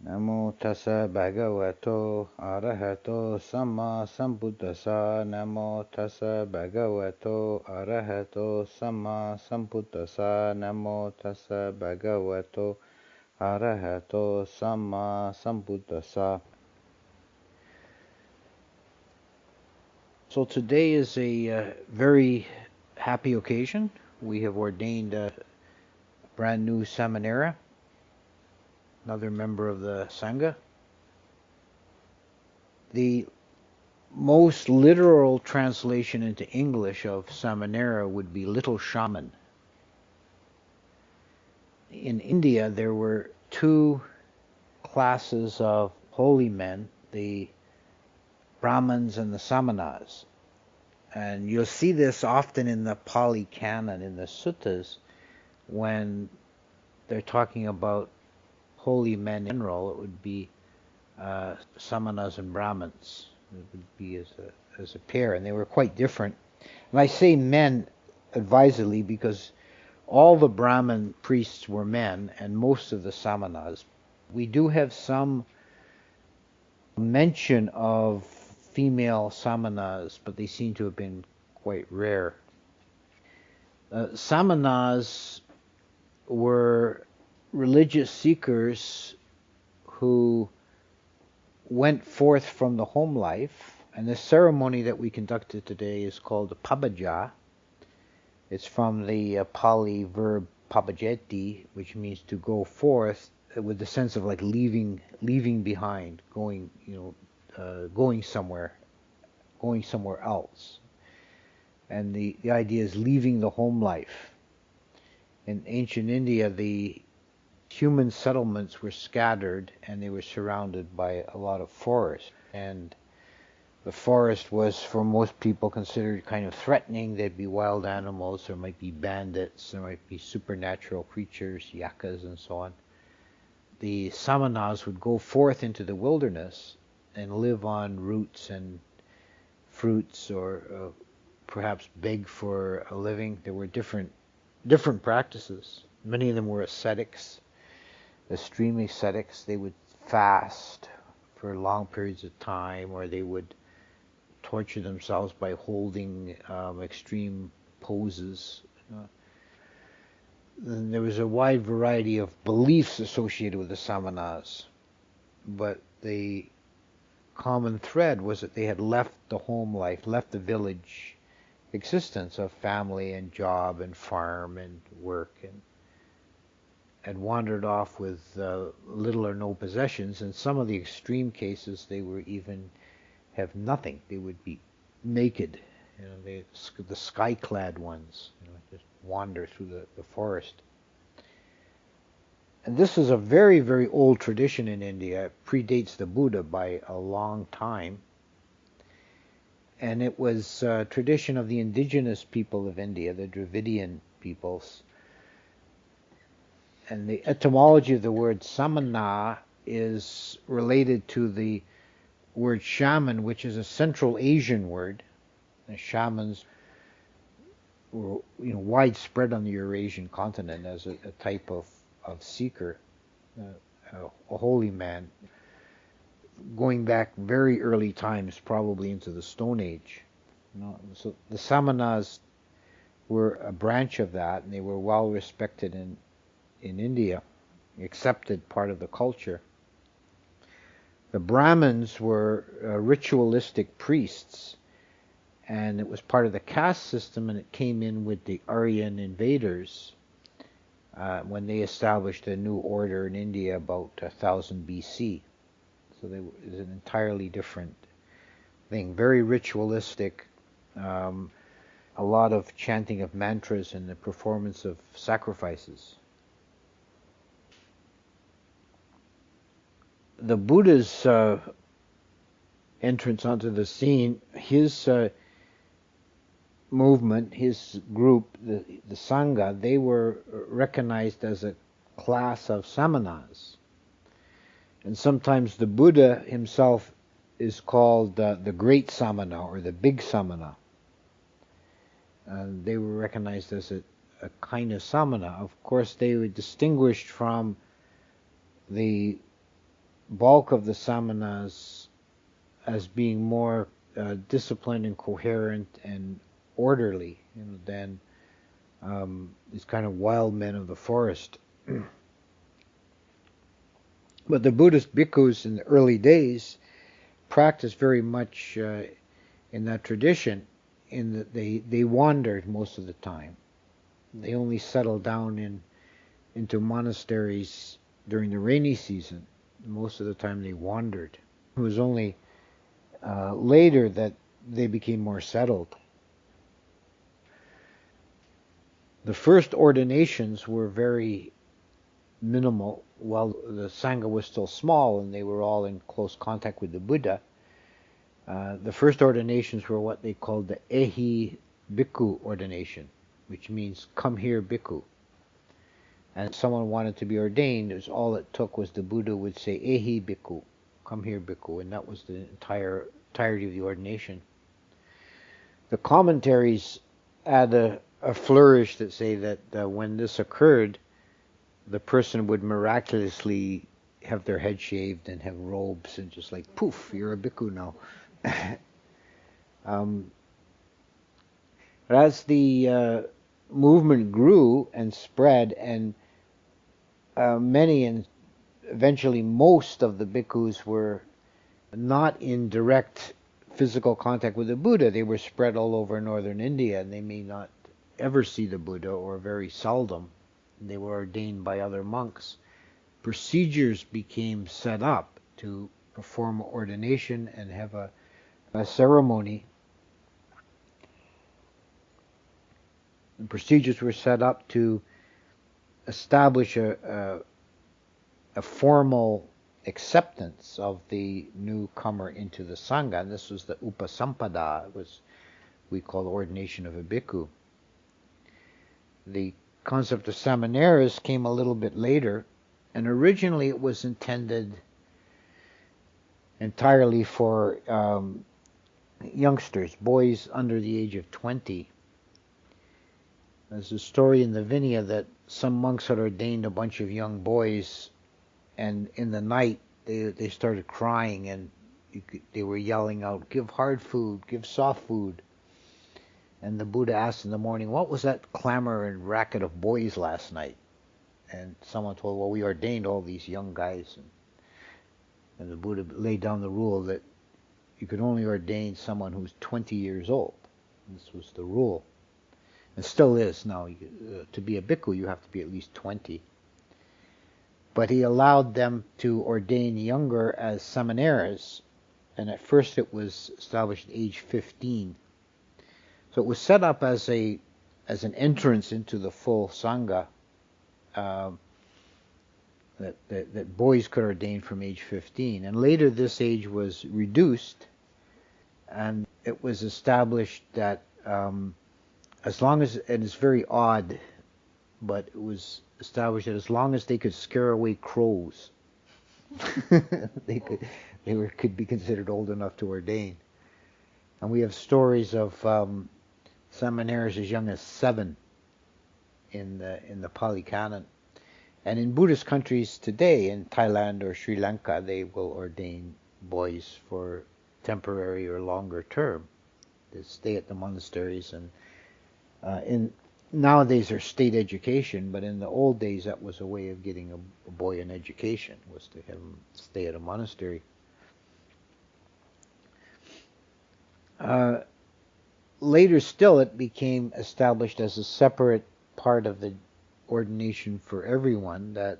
Namo tassa bhagavato arahato samma sambuddhassa. Namo tassa bhagavato arahato samma sambuddhassa. Namo tassa bhagavato arahato samma sambuddhassa. So today is a very happy occasion. We have ordained a brand new Samanera, another member of the Sangha. The most literal translation into English of Samanera would be little shaman. In India, there were two classes of holy men, the Brahmins and the Samanas. And you'll see this often in the Pali Canon, in the suttas, when they're talking about holy men in general. It would be Samanas and Brahmins. It would be as a pair, and they were quite different. And I say men advisedly because all the Brahmin priests were men, and most of the Samanas. We do have some mention of female Samanas, but they seem to have been quite rare. Samanas were religious seekers who went forth from the home life, and the ceremony that we conducted today is called the Pabaja. It's from the Pali verb pabajeti, which means to go forth, with the sense of like leaving behind, going, going somewhere else. And the idea is leaving the home life. In ancient India, the human settlements were scattered and they were surrounded by a lot of forest. And the forest was, for most people, considered kind of threatening. There'd be wild animals, there might be bandits, there might be supernatural creatures, yakas and so on. The Samanas would go forth into the wilderness and live on roots and fruits, or perhaps beg for a living. There were different practices. Many of them were ascetics, extreme ascetics. They would fast for long periods of time, or they would torture themselves by holding extreme poses. Then there was a wide variety of beliefs associated with the Samanas, but the common thread was that they had left the home life, left the village existence of family and job and farm and work, and had wandered off with little or no possessions. In some of the extreme cases, they were even have nothing. They would be naked, the sky-clad ones, just wander through the forest. And this is a very, very old tradition in India. It predates the Buddha by a long time. And it was a tradition of the indigenous people of India, the Dravidian peoples. And the etymology of the word samana is related to the word shaman, which is a Central Asian word. The shamans were widespread on the Eurasian continent as a type of seeker, a holy man, going back very early times, probably into the Stone Age. So the Samanas were a branch of that, and they were well respected in India, accepted part of the culture. The Brahmins were ritualistic priests, and it was part of the caste system, and it came in with the Aryan invaders when they established a new order in India about 1000 BC. So it was an entirely different thing, very ritualistic, a lot of chanting of mantras and the performance of sacrifices. The Buddha's entrance onto the scene, his movement, his group, the Sangha, they were recognized as a class of samanas. And sometimes the Buddha himself is called the Great Samana or the Big Samana. They were recognized as a kind of samana. Of course, they were distinguished from the bulk of the samanas as being more disciplined and coherent and orderly, than these kind of wild men of the forest. But the Buddhist bhikkhus in the early days practiced very much in that tradition, in that they wandered most of the time. They only settled down into monasteries during the rainy season. Most of the time they wandered. It was only later that they became more settled. The first ordinations were very minimal while the Sangha was still small and they were all in close contact with the Buddha. The first ordinations were what they called the Ehi Bhikkhu ordination, which means come here Bhikkhu. And if someone wanted to be ordained, all it took was the Buddha would say Ehi Bhikkhu, come here Bhikkhu, and that was the entirety of the ordination. The commentaries add a flourish that say that when this occurred, the person would miraculously have their head shaved and have robes and just like, poof, you're a bhikkhu now. But as the movement grew and spread, and many and eventually most of the bhikkhus were not in direct physical contact with the Buddha. They were spread all over northern India, and they may not ever see the Buddha, or very seldom. They were ordained by other monks. Procedures became set up to perform ordination and have a ceremony. And procedures were set up to establish a formal acceptance of the newcomer into the Sangha. And this was the Upasampada, we call the ordination of a bhikkhu. The concept of Samaneras came a little bit later, and originally it was intended entirely for youngsters, boys under the age of 20. There's a story in the Vinaya that some monks had ordained a bunch of young boys, and in the night they started crying, and they were yelling out, give hard food, give soft food. And the Buddha asked in the morning, what was that clamor and racket of boys last night? And someone told, well, we ordained all these young guys. And the Buddha laid down the rule that you could only ordain someone who's 20 years old. This was the rule. It still is now. To be a bhikkhu, you have to be at least 20. But he allowed them to ordain younger as Samaneras. And at first it was established at age 15. So it was set up as an entrance into the full Sangha, that boys could ordain from age 15. And later this age was reduced, and it was established that as long as, and it's very odd, but it was established that as long as they could scare away crows, they could be considered old enough to ordain. And we have stories of Samaneras as young as 7 in the Pali Canon. And in Buddhist countries today, in Thailand or Sri Lanka, they will ordain boys for temporary or longer term. They stay at the monasteries, and nowadays they're state education, but in the old days that was a way of getting a boy an education, was to have him stay at a monastery. Later still, it became established as a separate part of the ordination for everyone, that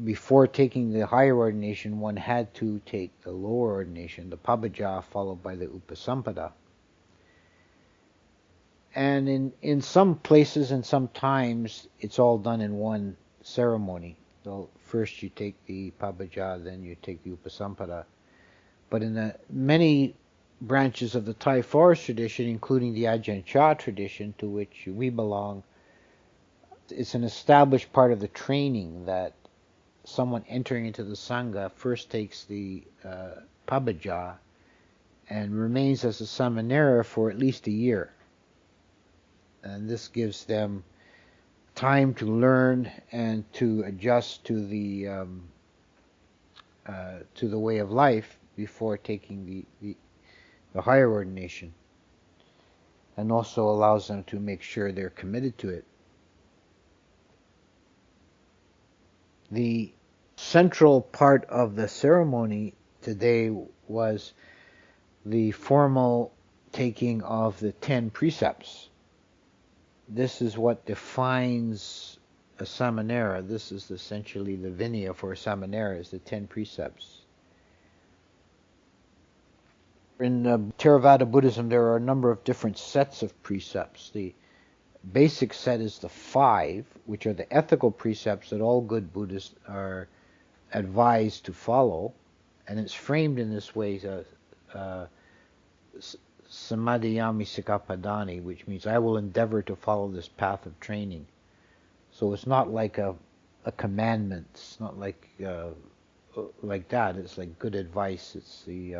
before taking the higher ordination, one had to take the lower ordination, the Pabbaja, followed by the Upasampada. And in some places and some times, it's all done in one ceremony. So first you take the Pabbaja, then you take the Upasampada. But in the many branches of the Thai forest tradition, including the Ajahn Chah tradition, to which we belong, it's an established part of the training that someone entering into the Sangha first takes the Pabbaja and remains as a Samanera for at least a year. And this gives them time to learn and to adjust to the to the way of life before taking the higher ordination, and also allows them to make sure they're committed to it. The central part of the ceremony today was the formal taking of the 10 precepts. This is what defines a Samanera. This is essentially the Vinaya for a Samanera, is the 10 precepts. In Theravada Buddhism, there are a number of different sets of precepts. The basic set is the 5, which are the ethical precepts that all good Buddhists are advised to follow, and it's framed in this way: Samadhiyami Sikapadani, which means I will endeavor to follow this path of training. So it's not like a commandment. It's not like that. It's like good advice. It's the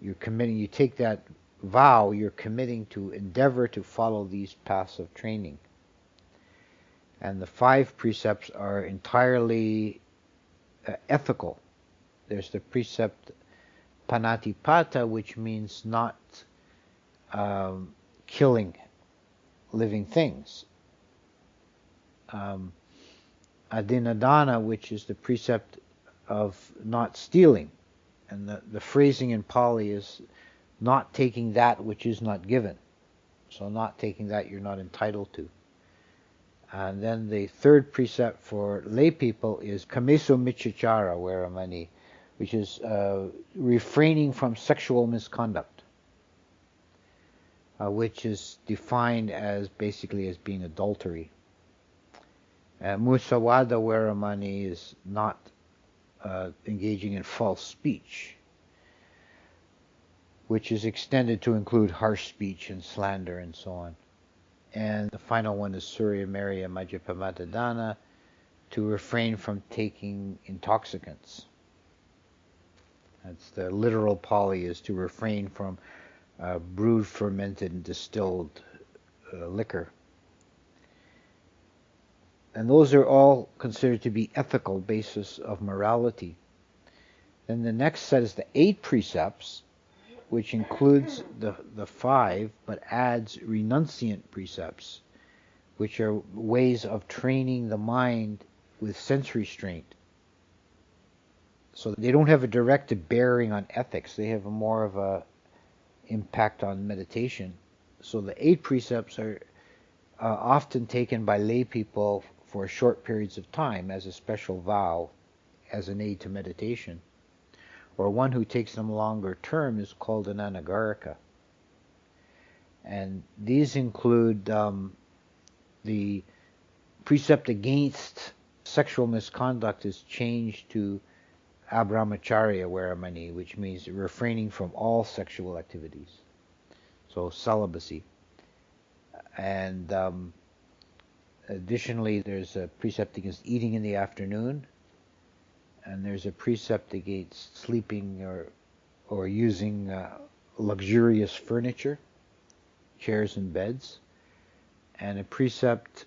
you're committing. You take that vow. You're committing to endeavor to follow these paths of training. And the 5 precepts are entirely ethical. There's the precept Panatipata, which means not killing living things. Adinadana, which is the precept of not stealing. And the phrasing in Pali is not taking that which is not given. So not taking that you're not entitled to. And then the 3rd precept for lay people is Kameso Michachara Veramani, which is refraining from sexual misconduct, which is defined as basically as being adultery. Musawada Veramani is not engaging in false speech, which is extended to include harsh speech and slander and so on. And the final one is Surya Mariya Majjapamatadana, to refrain from taking intoxicants. That's the literal Pali, is to refrain from brewed, fermented, and distilled liquor. And those are all considered to be ethical basis of morality. Then the next set is the 8 precepts, which includes the 5, but adds renunciant precepts, which are ways of training the mind with sense restraint. So they don't have a direct bearing on ethics. They have more of a impact on meditation. So the 8 precepts are often taken by lay people for short periods of time as a special vow, as an aid to meditation. Or one who takes them longer term is called an anagarika. And these include the precept against sexual misconduct is changed to Abramacharya Veramani, which means refraining from all sexual activities. So celibacy. And additionally, there's a precept against eating in the afternoon, and there's a precept against sleeping or using luxurious furniture, chairs and beds, and a precept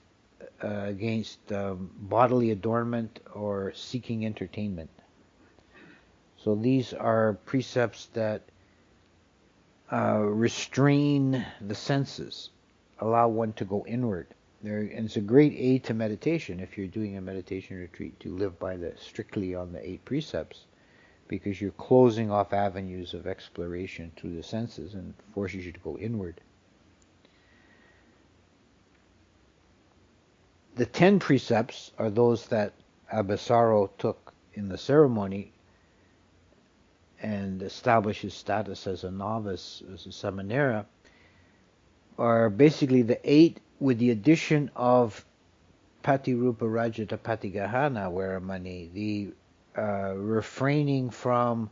against bodily adornment or seeking entertainment. So these are precepts that restrain the senses, allow one to go inward. And it's a great aid to meditation if you're doing a meditation retreat to live by strictly on the 8 precepts, because you're closing off avenues of exploration through the senses and forces you to go inward. The 10 precepts are those that Abhisaro took in the ceremony and established his status as a novice, as a Samanera, are basically the 8 with the addition of Patirupa Rajata Patigahana Veramani, the refraining from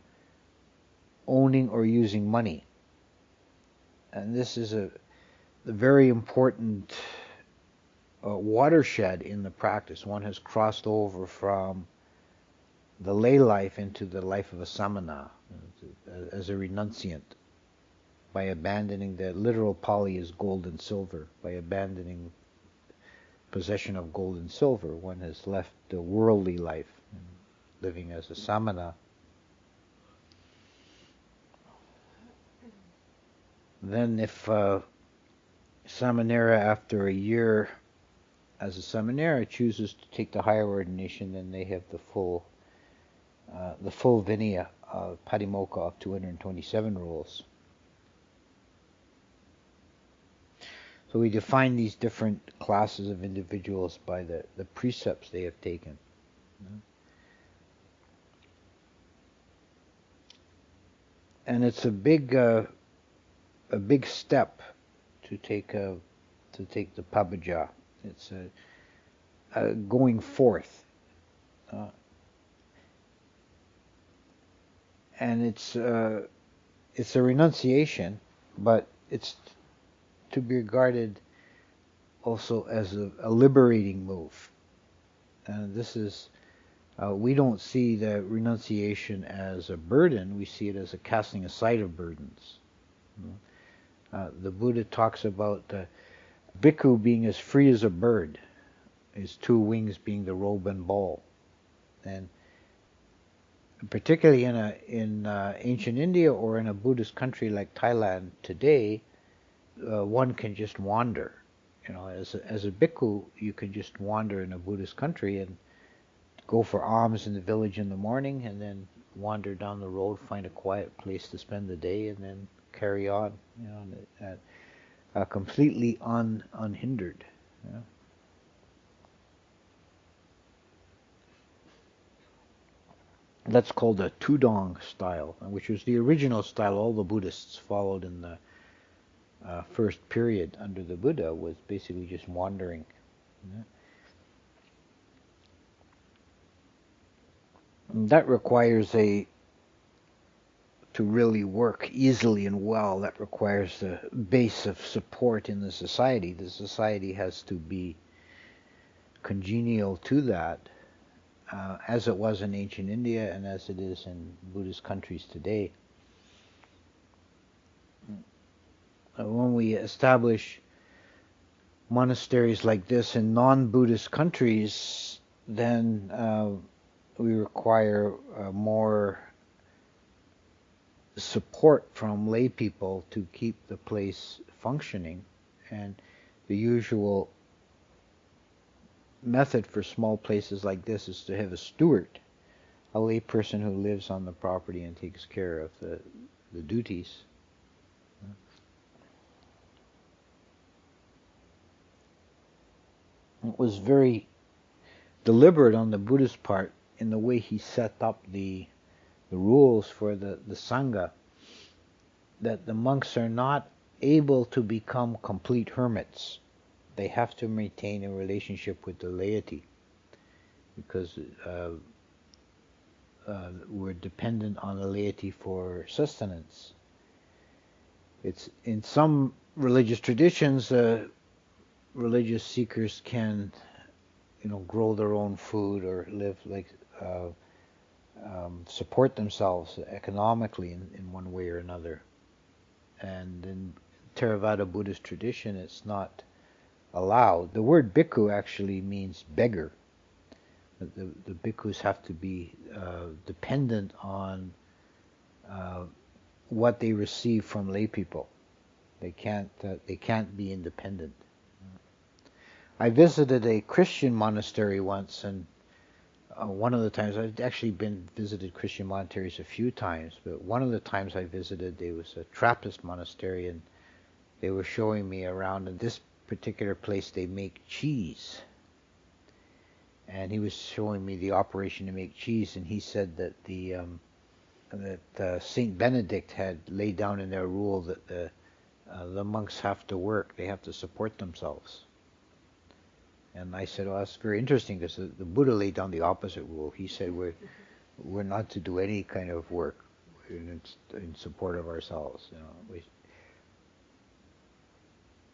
owning or using money. And this is a very important watershed in the practice. One has crossed over from the lay life into the life of a samana, as a renunciant, by abandoning the literal Pali is gold and silver. By abandoning possession of gold and silver, one has left the worldly life and living as a samana. Then if Samanera, after a year as a Samanera, chooses to take the higher ordination, then they have the full Vinaya of Patimokkha of 227 rules. So we define these different classes of individuals by the precepts they have taken. And it's a big step to take the Pabbajja. It's a going forth, and it's a renunciation, but it's to be regarded also as a liberating move. And this is, we don't see the renunciation as a burden, we see it as a casting aside of burdens. The Buddha talks about the bhikkhu being as free as a bird, his two wings being the robe and bowl. And particularly in ancient India or in a Buddhist country like Thailand today, one can just wander. As a bhikkhu, you can just wander in a Buddhist country and go for alms in the village in the morning, and then wander down the road, find a quiet place to spend the day, and then carry on, completely unhindered. That's called the Tudong style, which was the original style all the Buddhists followed in the first period under the Buddha, was basically just wandering. And that requires to really work easily and well, that requires the base of support in the society. The society has to be congenial to that, as it was in ancient India and as it is in Buddhist countries today. When we establish monasteries like this in non-Buddhist countries, then we require more support from lay people to keep the place functioning. And the usual method for small places like this is to have a steward, a lay person who lives on the property and takes care of the duties. It was very deliberate on the Buddhist part in the way he set up the rules for the Sangha, that the monks are not able to become complete hermits. They have to maintain a relationship with the laity, because we're dependent on the laity for sustenance. It's in some religious traditions, religious seekers can, grow their own food or live like support themselves economically in one way or another. And in Theravada Buddhist tradition, it's not allowed. The word bhikkhu actually means beggar. The bhikkhus have to be dependent on what they receive from lay people. They can't be independent. I visited a Christian monastery once, and one of the times, I've actually visited Christian monasteries a few times, but one of the times I visited, there was a Trappist monastery, and they were showing me around. In this particular place, they make cheese. And he was showing me the operation to make cheese, and he said that Saint Benedict had laid down in their rule that the monks have to work; they have to support themselves. And I said, "Well, that's very interesting, because the Buddha laid down the opposite rule. He said we're not to do any kind of work in support of ourselves,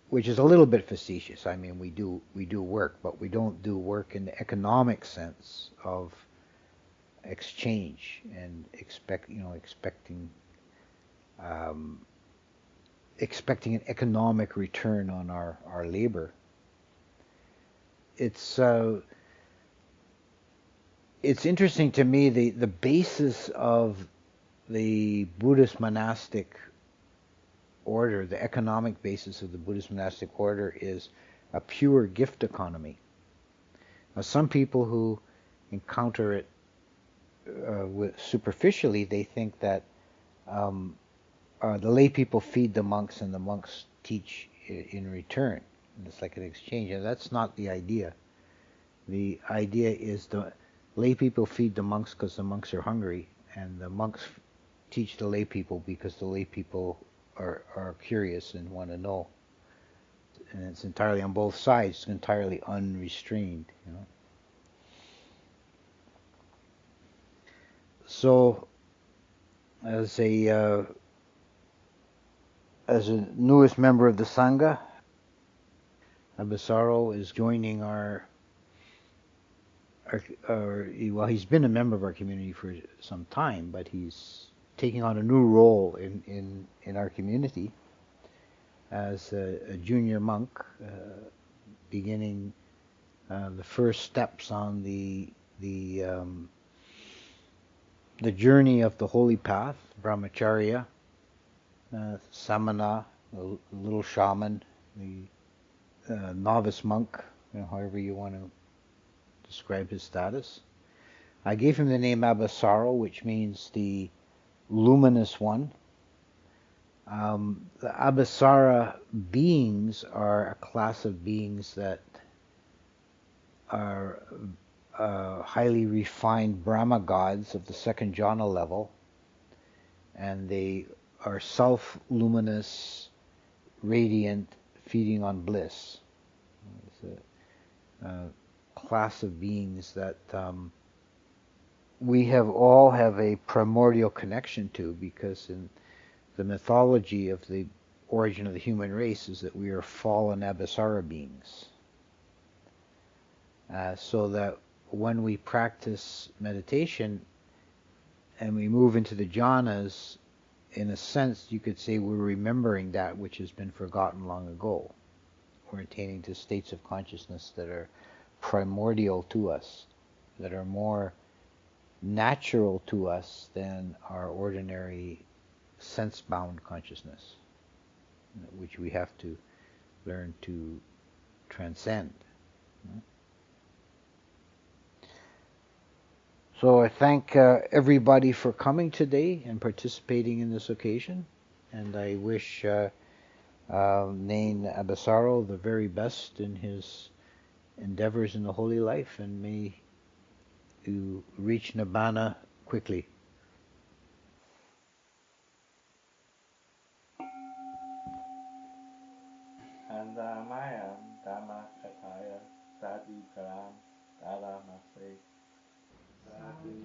which is a little bit facetious. I mean, we do work, but we don't do work in the economic sense of exchange and expecting an economic return on our labor. It's it's interesting to me, the basis of the Buddhist monastic order, the economic basis of the Buddhist monastic order is a pure gift economy. Now, some people who encounter it superficially, they think that the lay people feed the monks and the monks teach in return. And it's like an exchange, and that's not the idea. The idea is the lay people feed the monks because the monks are hungry, and the monks teach the lay people because the lay people are curious and want to know. And it's entirely on both sides, it's entirely unrestrained, you know. So, as a newest member of the Sangha, Abhisaro is joining well, he's been a member of our community for some time, but he's taking on a new role in our community as a junior monk, beginning the first steps on the journey of the holy path, brahmacharya, samana, the little shaman, the novice monk, you know, however you want to describe his status. I gave him the name Abhisaro, which means the luminous one. The Abhisara beings are a class of beings that are highly refined Brahma gods of the second jhana level, and they are self-luminous, radiant, feeding on bliss. It's a class of beings that we all have a primordial connection to, because in the mythology of the origin of the human race is that we are fallen Abhisara beings. So that when we practice meditation and we move into the jhanas, in a sense you could say we're remembering that which has been forgotten long ago. We're attaining to states of consciousness that are primordial to us, that are more natural to us than our ordinary sense-bound consciousness, which we have to learn to transcend. So I thank everybody for coming today and participating in this occasion, and I wish Nain Abhisaro the very best in his endeavors in the holy life, and may you reach Nibbana quickly. Andamayam Dhammakataya Sadi Karam Dada Masay Sadhu